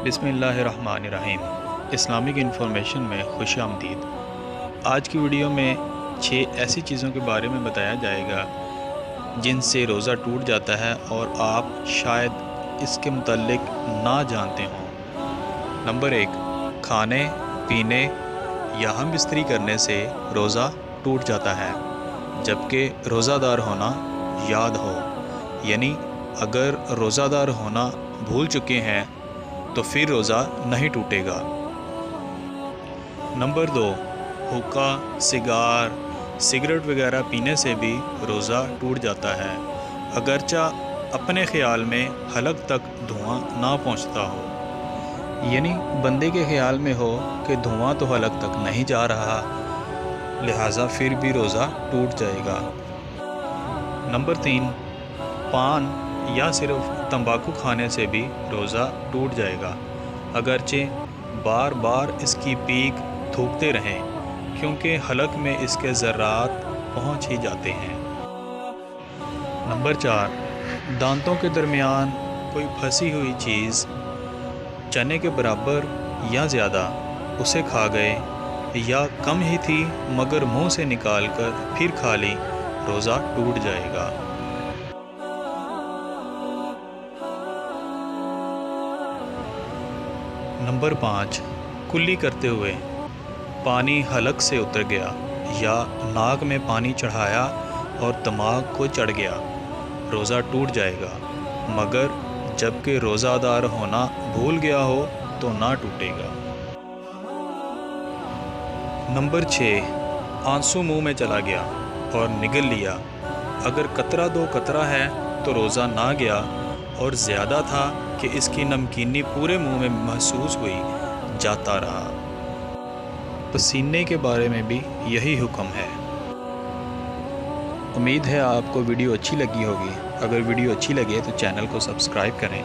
بسم اللہ الرحمن الرحیم۔ اسلامک انفارمیشن میں خوش آمدید۔ آج کی ویڈیو میں 6 ایسی چیزوں کے بارے میں بتایا جائے گا جن سے روزہ ٹوٹ جاتا ہے اور آپ شاید اس کے متعلق نہ جانتے ہوں۔ نمبر 1، کھانے پینے یا ہم بستری کرنے سے روزہ ٹوٹ جاتا ہے، جبکہ روزہ دار ہونا یاد ہو، یعنی اگر روزہ دار ہونا بھول چکے ہیں تو پھر روزہ نہیں ٹوٹے گا۔ نمبر 2، حقہ، سگریٹ وغیرہ پینے سے بھی روزہ ٹوٹ جاتا ہے، اگرچہ اپنے خیال میں حلق تک دھواں نہ پہنچتا ہو، یعنی بندے کے خیال میں ہو کہ دھواں تو حلق تک نہیں جا رہا، لہٰذا پھر بھی روزہ ٹوٹ جائے گا۔ نمبر 3، پان یا صرف تمباکو کھانے سے بھی روزہ ٹوٹ جائے گا، اگرچہ بار بار اس کی پیک تھوکتے رہیں، کیونکہ حلق میں اس کے ذرات پہنچ ہی جاتے ہیں۔ نمبر 4، دانتوں کے درمیان کوئی پھنسی ہوئی چیز چنے کے برابر یا زیادہ اسے کھا گئے، یا کم ہی تھی مگر منہ سے نکال کر پھر کھا لی، روزہ ٹوٹ جائے گا۔ نمبر 5، کلی کرتے ہوئے پانی حلق سے اتر گیا یا ناک میں پانی چڑھایا اور دماغ کو چڑھ گیا، روزہ ٹوٹ جائے گا، مگر جبکہ روزہ دار ہونا بھول گیا ہو تو نہ ٹوٹے گا۔ نمبر 6، آنسو منہ میں چلا گیا اور نگل لیا، اگر قطرہ 2 قطرہ ہے تو روزہ نہ گیا، اور زیادہ تھا کہ اس کی نمکینی پورے منہ میں محسوس ہوئی، جاتا رہا۔ پسینے کے بارے میں بھی یہی حکم ہے۔ امید ہے آپ کو ویڈیو اچھی لگی ہوگی۔ اگر ویڈیو اچھی لگے تو چینل کو سبسکرائب کریں۔